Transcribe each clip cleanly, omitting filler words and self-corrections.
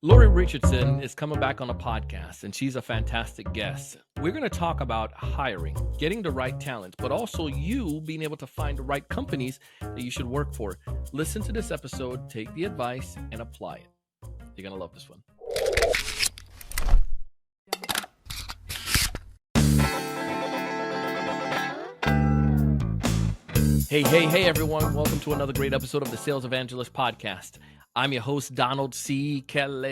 Lori Richardson is coming back on a podcast, and she's a fantastic guest. We're going to talk about hiring, getting the right talent, but also you being able to find the right companies that you should work for. Listen to this episode, take the advice, and apply it. You're going to love this one. Hey, everyone. Welcome to another great episode of the Sales Evangelist Podcast. I'm your host, Donald C. Kelly,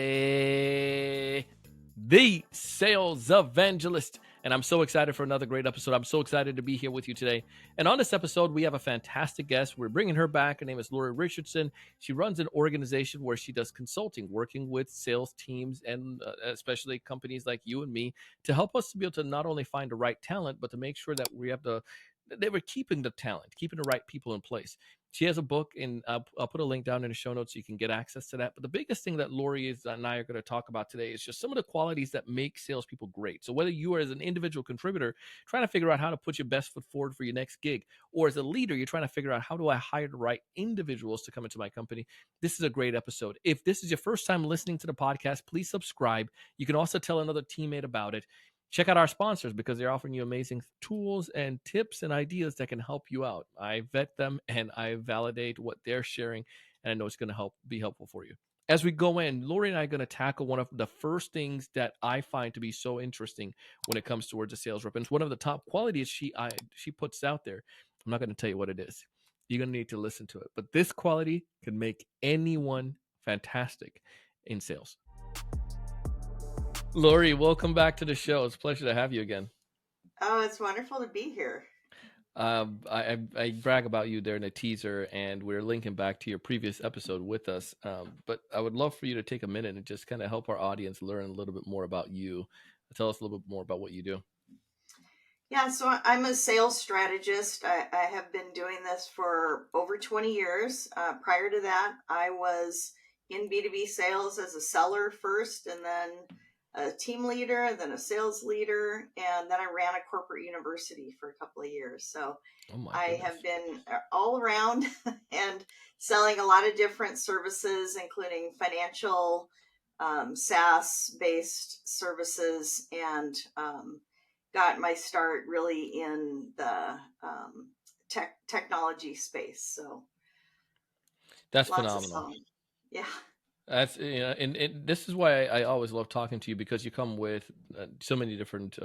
the Sales Evangelist, and I'm so excited for another great episode. I'm so excited to be here with you today. And on this episode, we have a fantastic guest. We're bringing her back. Her name is Lori Richardson. She runs an organization where she does consulting, working with sales teams and especially companies like you and me to help us to be able to not only find the right talent, but to make sure that they were keeping the talent, keeping the right people in place. She has a book, and I'll put a link down in the show notes so you can get access to that. But the biggest thing that Lori and I are going to talk about today is just some of the qualities that make salespeople great. So whether you are as an individual contributor trying to figure out how to put your best foot forward for your next gig, or as a leader, you're trying to figure out how do I hire the right individuals to come into my company, this is a great episode. If this is your first time listening to the podcast, please subscribe. You can also tell another teammate about it. Check out our sponsors because they're offering you amazing tools and tips and ideas that can help you out. I vet them and I validate what they're sharing, and I know it's going to be helpful for you. As we go in, Lori and I are going to tackle one of the first things that I find to be so interesting when it comes towards a sales rep. And it's one of the top qualities she puts out there. I'm not going to tell you what it is. You're going to need to listen to it. But this quality can make anyone fantastic in sales. Lori, welcome back to the show. It's a pleasure to have you again. Oh, it's wonderful to be here. I brag about you there in the teaser, and we're linking back to your previous episode with us. But I would love for you to take a minute and just kind of help our audience learn a little bit more about you. Tell us a little bit more about what you do. Yeah, so I'm a sales strategist. I have been doing this for over 20 years. Prior to that, I was in B2B sales as a seller first, and then a team leader, and then a sales leader, and then I ran a corporate university for a couple of years. So I have been all around and selling a lot of different services, including financial, SaaS-based services, and got my start really in the technology space. So that's phenomenal. Yeah. That's, and this is why I always love talking to you, because you come with so many different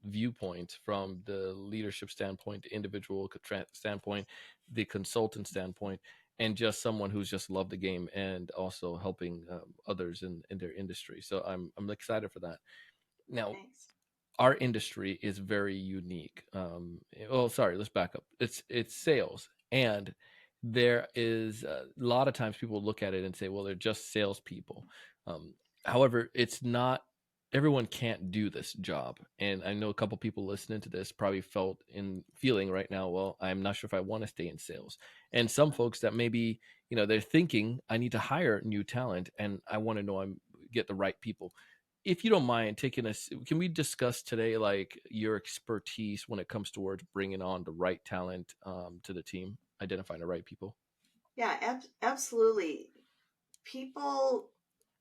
viewpoints, from the leadership standpoint, the individual standpoint, the consultant standpoint, and just someone who's just loved the game and also helping others in their industry. So I'm excited for that. Now, thanks. Our industry is very unique. Let's back up. It's sales, and there is a lot of times people look at it and say, well, they're just salespeople. However, it's not. Everyone can't do this job. And I know a couple people listening to this probably feeling right now, well, I'm not sure if I want to stay in sales. And some folks that maybe, they're thinking, I need to hire new talent and I want to know get the right people. If you don't mind can we discuss today, like, your expertise when it comes towards bringing on the right talent to the team, identifying the right people? Yeah, absolutely. People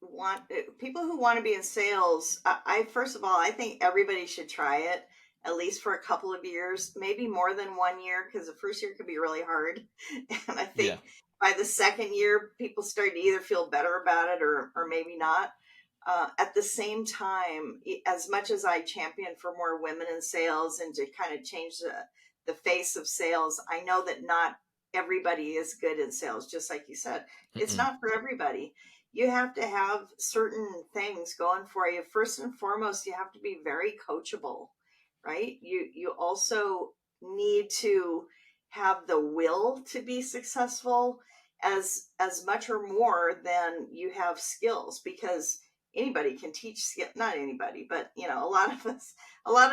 who want to be in sales. First of all, I think everybody should try it at least for a couple of years, maybe more than 1 year, because the first year can be really hard. And I think by the second year, people start to either feel better about it or maybe not. At the same time, as much as I champion for more women in sales and to kind of change the face of sales, I know that not everybody is good in sales. Just like you said, it's not for everybody. You have to have certain things going for you. First and foremost, you have to be very coachable, right? You also need to have the will to be successful as much or more than you have skills, because anybody can teach skill. Not anybody, but a lot of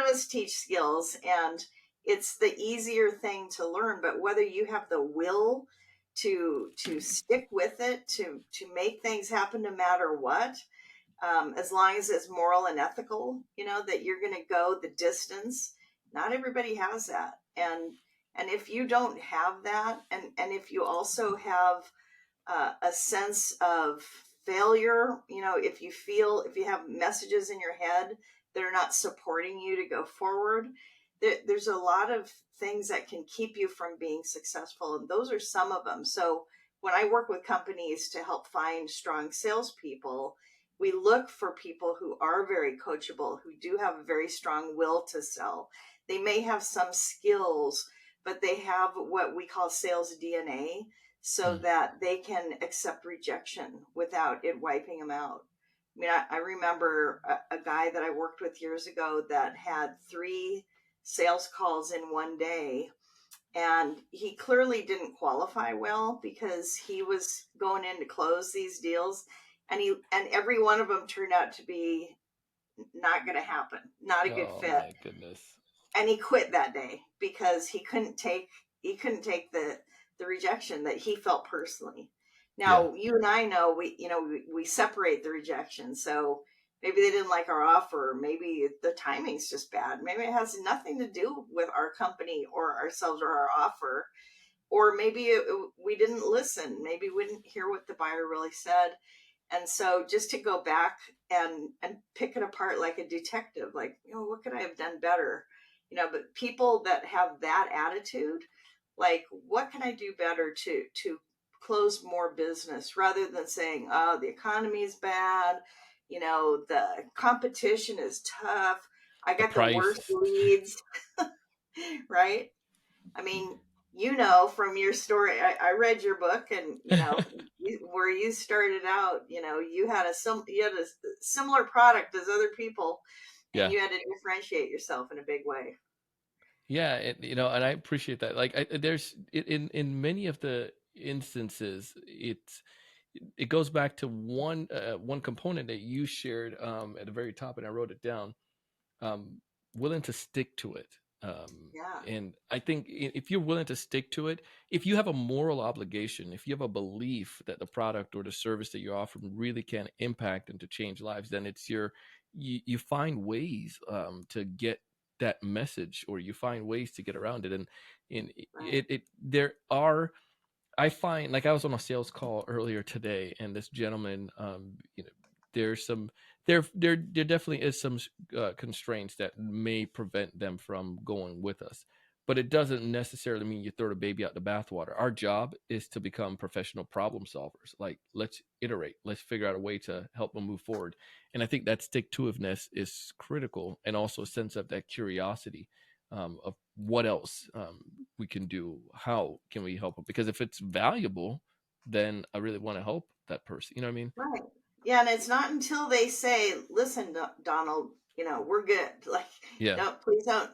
us teach skills, and it's the easier thing to learn. But whether you have the will to stick with it, to make things happen no matter what, as long as it's moral and ethical, that you're going to go the distance. Not everybody has that, and if you don't have that, and if you also have a sense of failure, if you have messages in your head that are not supporting you to go forward, there's a lot of things that can keep you from being successful. And those are some of them. So when I work with companies to help find strong salespeople, we look for people who are very coachable, who do have a very strong will to sell. They may have some skills, but they have what we call sales DNA, so that they can accept rejection without it wiping them out. I mean, I remember a guy that I worked with years ago that had 3 sales calls in one day, and he clearly didn't qualify well because he was going in to close these deals, and every one of them turned out to be not going to happen, not a good Oh fit. my goodness. And he quit that day because he couldn't take the rejection that he felt personally. Now, you and I know we separate the rejection. So maybe they didn't like our offer. Maybe the timing's just bad. Maybe it has nothing to do with our company or ourselves or our offer. Or maybe we didn't listen. Maybe we didn't hear what the buyer really said. And so just to go back and pick it apart like a detective, like, what could I have done better? But people that have that attitude, like, what can I do better to close more business, rather than saying, oh, the economy is bad, the competition is tough, I The got the worst price. leads, right? I mean, from your story, I read your book, and where you started out, you had a similar product as other people, and Yeah. you had to differentiate yourself in a big way. Yeah, and I appreciate that. Like, there's in many of the instances, it goes back to one component that you shared at the very top, and I wrote it down. Um, Willing to stick to it. Yeah, And I think if you're willing to stick to it, if you have a moral obligation, if you have a belief that the product or the service that you're offering really can impact and to change lives, then you find ways to get that message, or you find ways to get around it. And right. there are, I find, like, I was on a sales call earlier today, and this gentleman, there's some, there definitely is some constraints that may prevent them from going with us, but it doesn't necessarily mean you throw the baby out the bathwater. Our job is to become professional problem solvers. Like, let's iterate, let's figure out a way to help them move forward. And I think that stick to itiveness is critical, and also a sense of that curiosity, of what else we can do. How can we help them? Because if it's valuable, then I really want to help that person. You know what I mean? Right. Yeah, and it's not until they say, "Listen, Donald, we're good." Like, Yeah, please don't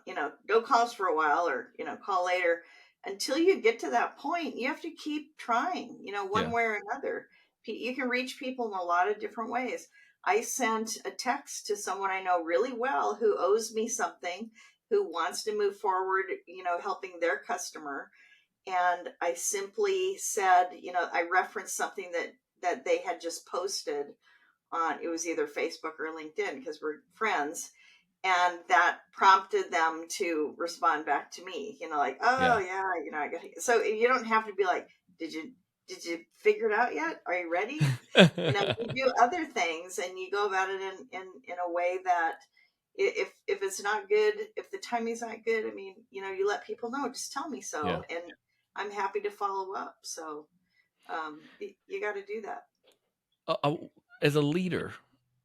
call us for a while, or call later. Until you get to that point, you have to keep trying. One yeah, way or another. You can reach people in a lot of different ways. I sent a text to someone I know really well who owes me something, who wants to move forward, helping their customer. And I simply said, I referenced something that they had just posted on, it was either Facebook or LinkedIn, because we're friends, and that prompted them to respond back to me, like, oh yeah. yeah, I got it. So you don't have to be like, did you figure it out yet? Are you ready? You do other things, and you go about it in a way that, if it's not good, if the timing's not good, I mean, you let people know, just tell me Yeah. so, and I'm happy to follow up. So you got to do that. uh, as a leader,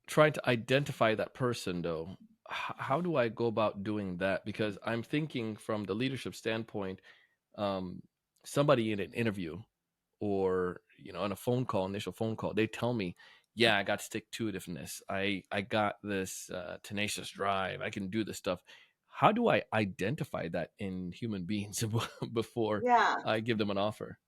trying to identify that person, though, how do I go about doing that? Because I'm thinking from the leadership standpoint, um, somebody in an interview, or on a phone call, initial phone call, they tell me, yeah, I got stick to itiveness, I got this tenacious drive, I can do this stuff. How do I identify that in human beings before Yeah. I give them an offer?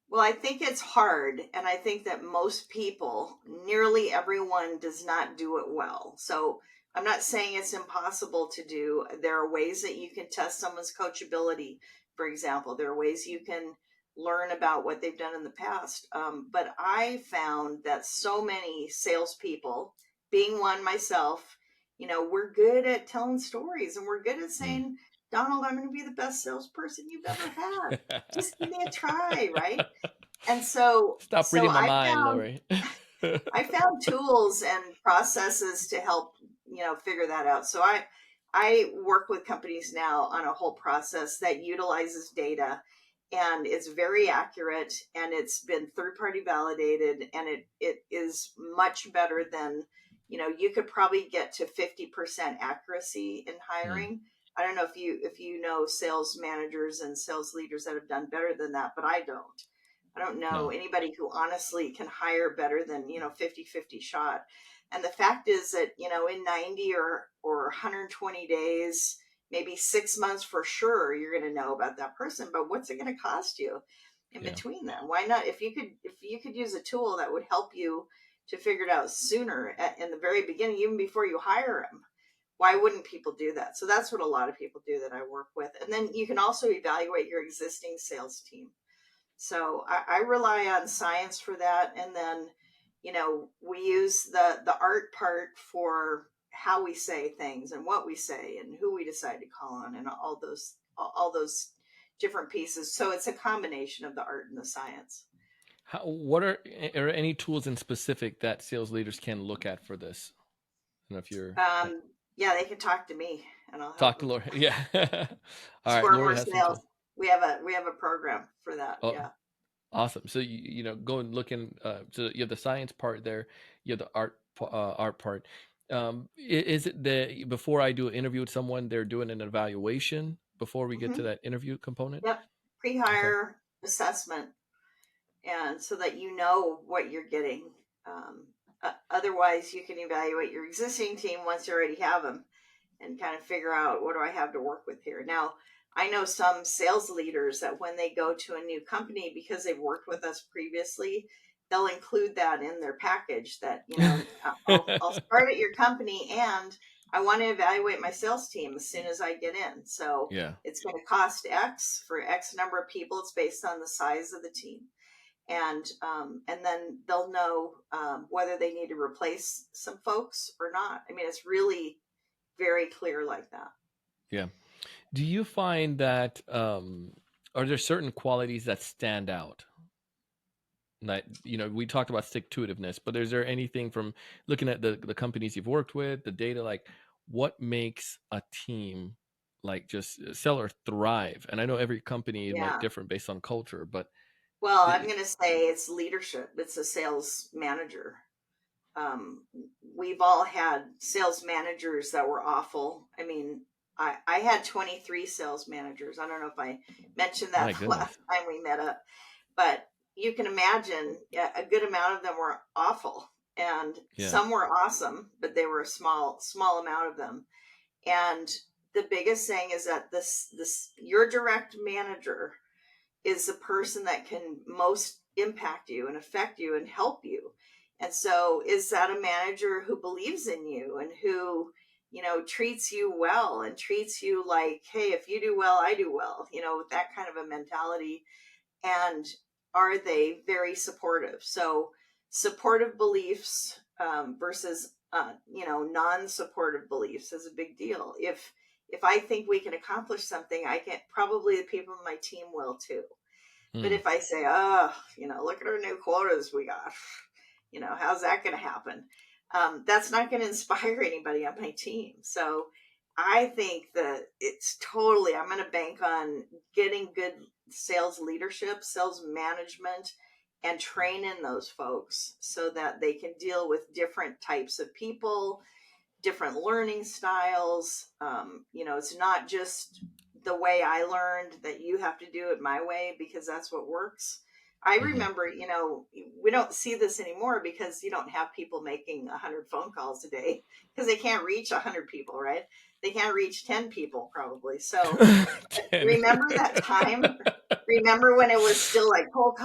Well, I think it's hard, and I think that most people, nearly everyone, does not do it well. So I'm not saying it's impossible to do. There are ways that you can test someone's coachability, for example. There are ways you can learn about what they've done in the past. But I found that so many salespeople, being one myself, we're good at telling stories, and we're good at Hmm. saying, Donald, I'm going to be the best salesperson you've ever had. Just give me a try, right? And so Stop so reading my I mind, found Lori. I found tools and processes to help, figure that out. So I work with companies now on a whole process that utilizes data, and it's very accurate, and it's been third party validated, and it is much better than, you could probably get to 50% accuracy in Mm, hiring. I don't know if you know sales managers and sales leaders that have done better than that, but I don't. I don't know no. anybody who honestly can hire better than, 50-50 shot. And the fact is that, in 90 or 120 days, maybe 6 months for sure, you're going to know about that person. But what's it going to cost you in Yeah. between them? Why not? If you could use a tool that would help you to figure it out sooner in the very beginning, even before you hire them, why wouldn't people do that? So that's what a lot of people do that I work with. And then you can also evaluate your existing sales team. So I rely on science for that. And then, we use the art part for how we say things and what we say and who we decide to call on and all those different pieces. So it's a combination of the art and the science. What are any tools in specific that sales leaders can look at for this? I don't know if you're Yeah, they can talk to me and I'll help talk to them. Lori. Yeah. All right, Score Lori more has some sales. tools. We have a program for that. Oh, Yeah. awesome. So go and look in. So you have the science part there. You have the art part. Is it that before I do an interview with someone, they're doing an evaluation before we get to Hmm. that interview component? Yep. Okay. Pre-hire assessment, and so that you know what you're getting. Otherwise, you can evaluate your existing team once you already have them and kind of figure out, what do I have to work with here. Now, I know some sales leaders that when they go to a new company, because they've worked with us previously, they'll include that in their package that, I'll start at your company and I want to evaluate my sales team as soon as I get in. So Yeah. it's going to cost X for X number of people. It's based on the size of the team, and then they'll know whether they need to replace some folks or not. I mean, it's really very clear like that. Yeah. Do you find that are there certain qualities that stand out? That we talked about stick to itiveness, but is there anything from looking at the companies you've worked with, the data, like what makes a team like just sell or thrive? And I know every company might Yeah. differ based on culture, but Well, I'm the, going to say it's leadership. It's a sales manager. Um, we've all had sales managers that were awful. I mean, I had 23 sales managers. I don't know if I mentioned my that the last goodness, time we met up, but you can imagine, yeah, a good amount of them were awful, and yeah, some were awesome, but they were a small amount of them. And the biggest thing is that this your direct manager is the person that can most impact you and affect you and help you. And so, is that a manager who believes in you and who, treats you well and treats you like, hey, if you do well, I do well, with that kind of a mentality? And are they very supportive? So, supportive beliefs versus, non-supportive beliefs is a big deal. If I think we can accomplish something, I can probably the people on my team will too. But mm, if I say, oh, look at our new quotas we got, how's that going to happen? That's not going to inspire anybody on my team. So I think that I'm going to bank on getting good sales leadership, sales management, and training those folks so that they can deal with different types of people, different learning styles. It's not just the way I learned that you have to do it my way because that's what works. I hmm remember, we don't see this anymore because you don't have people making 100 phone calls a day because they can't reach 100 people, right? They can't reach 10 people probably. So 10. remember that time? Remember when it was still like cold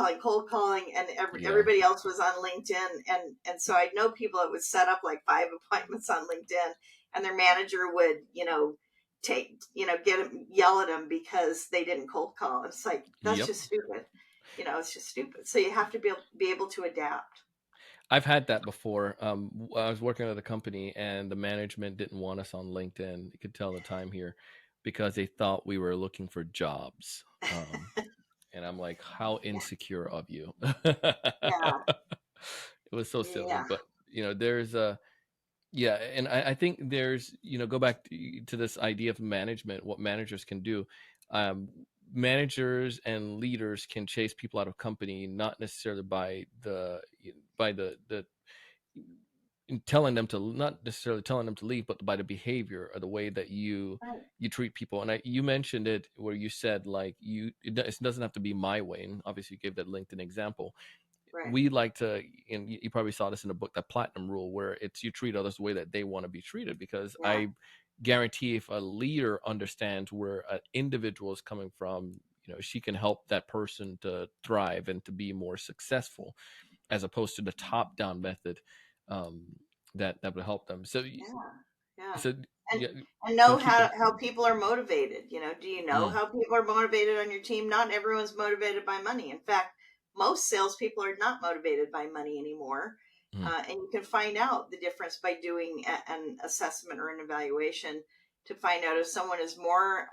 calling, and Yeah, everybody else was on LinkedIn, and so I know people that would set up like 5 appointments on LinkedIn, and their manager would, get them, yell at them because they didn't cold call. It's like, that's yep. just stupid. It's just stupid. So you have to be able to adapt. I've had that before. I was working at a company and the management didn't want us on LinkedIn. You could tell the time here because they thought we were looking for jobs. And I'm like, how Yeah, insecure of you. yeah. It was so silly, Yeah. but there's a yeah, and I think there's go back to this idea of management, what managers can do. Um, Managers and leaders can chase people out of company, not necessarily by the telling them to not necessarily telling them to leave, but by the behavior or the way that Right. you treat people. And you mentioned it where you said like it doesn't have to be my way, and obviously you gave that LinkedIn example. Right. We like to, and you probably saw this in the book, that platinum rule, where it's you treat others the way that they want to be treated. Because Yeah. I guarantee if a leader understands where an individual is coming from, she can help that person to thrive and to be more successful, as opposed to the top down method. um, that would help them. So Yeah. Yeah. so And yeah, and know don't keep them. how people are motivated. Do you know Mm, how people are motivated on your team? Not everyone's motivated by money. In fact, most salespeople are not motivated by money anymore. mm, And you can find out the difference by doing an assessment or an evaluation to find out if someone is more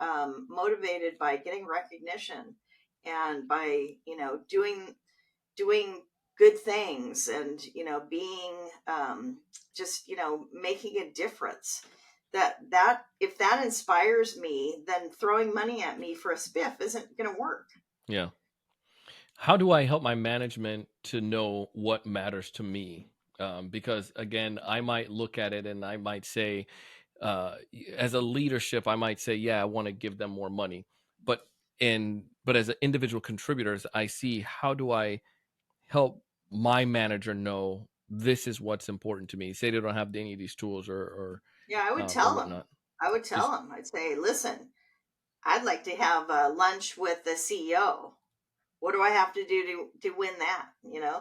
motivated by getting recognition and by doing good things and being just making a difference. That if that inspires me, then throwing money at me for a spiff isn't going to work. yeah. How do I help my management to know what matters to me? Because again, I might look at it and I might say, uh, as a leadership, I might say, yeah, I want to give them more money. But but as an individual contributors, I see, how do I help my manager know this is what's important to me? Say they don't have any of these tools Yeah, I would or tell them. whatnot. Just I'd say, listen, I'd like to have lunch with the CEO. What do I have to do to win that?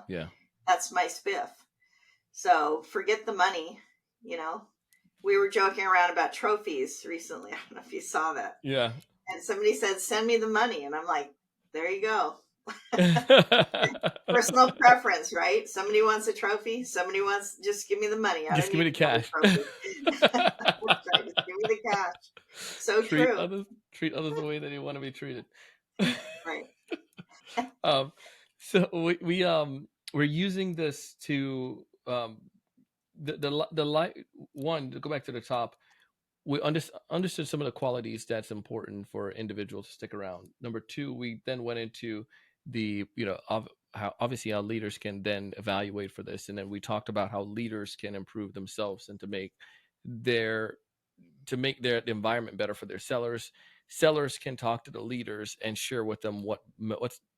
yeah, That's my spiff. So forget the money. you know we were joking around about trophies recently. I don't know if you saw that. yeah. And somebody said, send me the money. And I'm like, there you go. Personal preference, right? Somebody wants a trophy. Somebody wants, just give me the money. I Just don't give me need the to know the cash. trophy. That's right. Just give me the cash. So treat true. others treat others the way that you want to be treated. Right. um, so we're using this to the light one, to go back to the top. We understood some of the qualities that's important for individuals to stick around. Number two, we then went into the how obviously how leaders can then evaluate for this, and then we talked about how leaders can improve themselves and their to make their environment better for their sellers. Sellers can talk to the leaders and share with them what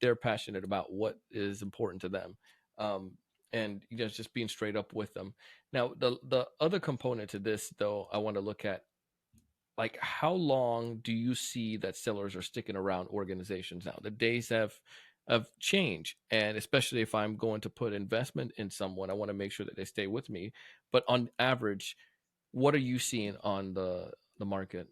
they're passionate about, what is important to them, um, and just being straight up with them. Now, the other component to this, though, I want to look at, like, how long do you see that sellers are sticking around organizations now? The days have changed, and especially if I'm going to put investment in someone, I want to make sure that they stay with me. But on average, what are you seeing on the market?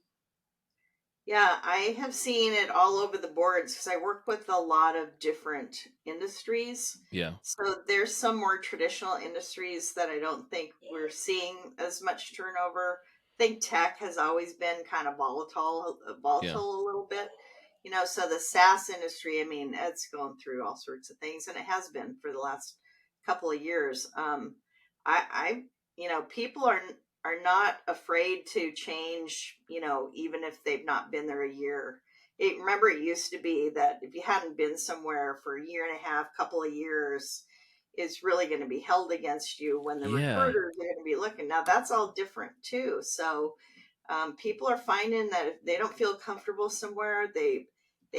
Yeah, I have seen it all over the boards because I work with a lot of different industries. Yeah, So there's some more traditional industries that I don't think we're seeing as much turnover. I think tech has always been kind of yeah, volatile a little bit. So the SaaS industry, I mean, it's going through all sorts of things, and it has been for the last couple of years. People are not afraid to change, even if they've not been there a year. Remember, it used to be that if you hadn't been somewhere for a year and a half, couple of years, it's really going to be held against you when the yeah, recruiters are going to be looking. Now, that's all different too. So people are finding that if they don't feel comfortable somewhere, they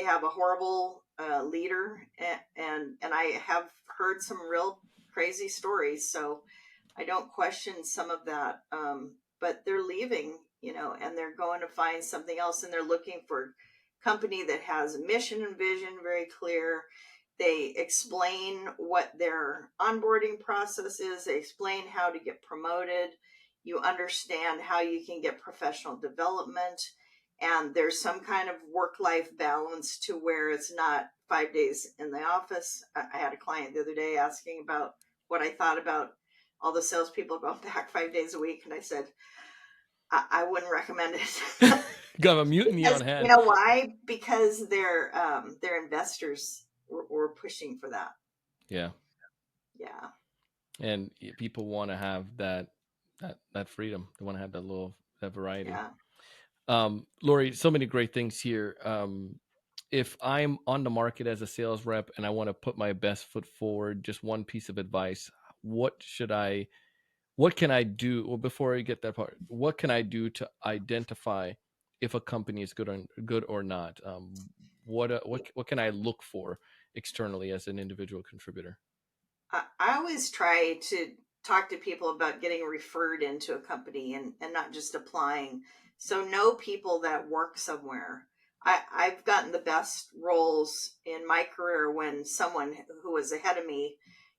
have a horrible leader, and I have heard some real crazy stories. So I don't question some of that, but they're leaving, and they're going to find something else, and they're looking for a company that has mission and vision very clear. They explain what their onboarding process is. They explain how to get promoted. You understand how you can get professional development, and there's some kind of work-life balance to where it's not 5 days in the office. I had a client the other day asking about what I thought about all the salespeople going back 5 days a week, and I said I wouldn't recommend it. got a mutiny on Because you hand. know why? Because their investors were pushing for that. Yeah, Yeah. And people want to have that freedom. They want to have that variety. Yeah. Lori, so many great things here. If I'm on the market as a sales rep and I want to put my best foot forward, just one piece of advice: what can I do? Well, before I get that part, what can I do to identify if a company is good or not? What can I look for externally as an individual contributor? I always try to talk to people about getting referred into a company and not just applying. So know people that work somewhere. I've gotten the best roles in my career when someone who was ahead of me,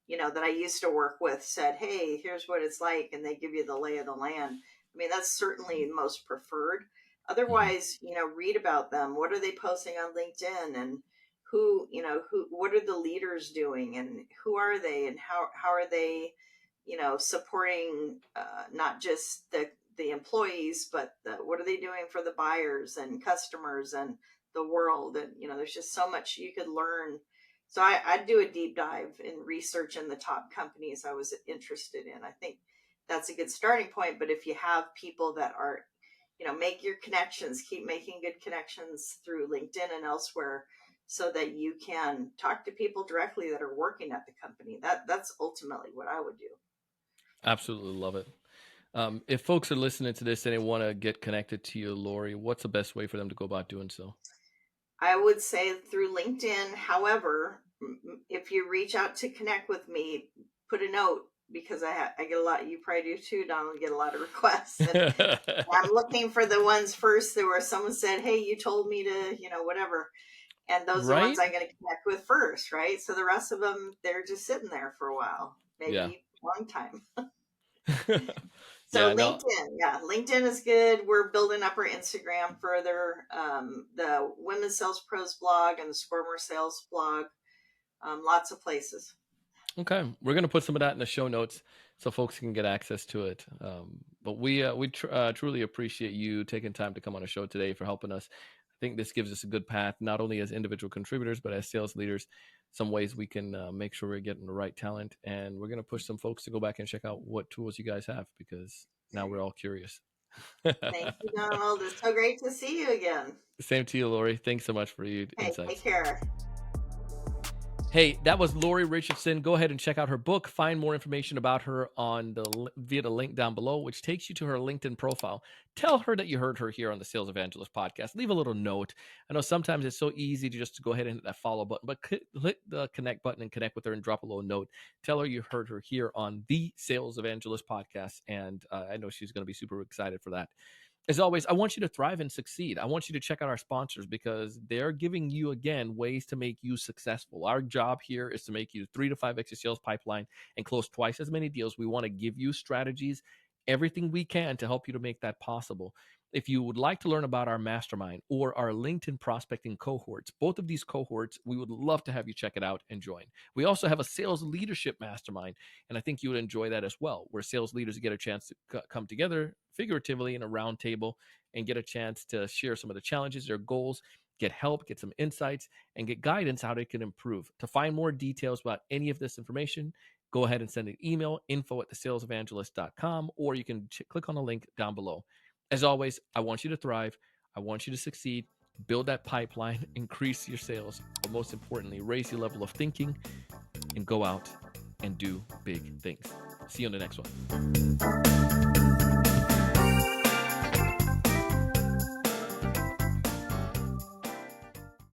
that I used to work with said, "Hey, here's what it's like," and they give you the lay of the land. I mean, that's certainly most preferred. Hmm. Otherwise, read about them. What are they posting on LinkedIn, and what are the leaders doing, and who are they, and how are they, supporting not just the employees, but what are they doing for the buyers and customers and the world. And there's just so much you could learn. So I'd do a deep dive in researching the top companies I was interested in. I think that's a good starting point. But if you have people that are, make your connections, keep making good connections through LinkedIn and elsewhere, so that you can talk to people directly that are working at the company. That's ultimately what I would do. Absolutely love it. If folks are listening to this and they want to get connected to you, Lori, what's the best way for them to go about doing so? I would say through LinkedIn. However, if you reach out to connect with me, put a note, because I get a lot. You probably do too, Donald. Get a lot of requests, and I'm looking for the ones first that where someone said, "Hey, you told me to, whatever," and those are the ones Right? I'm going to connect with first, right? So the rest of them, they're just sitting there for a while, Yeah. maybe a long time. So Yeah, no, LinkedIn is good. We're building up our Instagram further. The Women's Sales Pros blog and the Squirmer Sales blog. Lots of places. okay, we're gonna put some of that in the show notes so folks can get access to it. But we truly appreciate you taking time to come on the show today for helping us. I think this gives us a good path, not only as individual contributors but as sales leaders. Some ways we can make sure we're getting the right talent, and we're gonna push some folks to go back and check out what tools you guys have because now we're all curious. Thank you, Donald. It's so great to see you again. Same to you, Lori. Thanks so much for your Hey, take insights. care. Hey, that was Lori Richardson. Go ahead and check out her book. Find more information about her via the link down below, which takes you to her LinkedIn profile. Tell her that you heard her here on the Sales Evangelist Podcast. Leave a little note. I know sometimes it's so easy to just go ahead and hit that follow button, but hit the connect button and connect with her and drop a little note. Tell her you heard her here on the Sales Evangelist Podcast, and I know she's going to be super excited for that. As always, I want you to thrive and succeed. I want you to check out our sponsors because they're giving you, again, ways to make you successful. Our job here is to make you 3 to 5x your sales pipeline and close twice as many deals. We want to give you strategies, everything we can to help you to make that possible. If you would like to learn about our mastermind or our LinkedIn prospecting cohorts, both of these cohorts, we would love to have you check it out and join. We also have a sales leadership mastermind, and I think you would enjoy that as well, where sales leaders get a chance to come together figuratively in a round table and get a chance to share some of the challenges, their goals, get help, get some insights, and get guidance how they can improve. To find more details about any of this information, go ahead and send an email, info@thesalesevangelist.com, or you can click on the link down below. As always, I want you to thrive. I want you to succeed, build that pipeline, increase your sales, but most importantly, raise your level of thinking and go out and do big things. See you on the next one.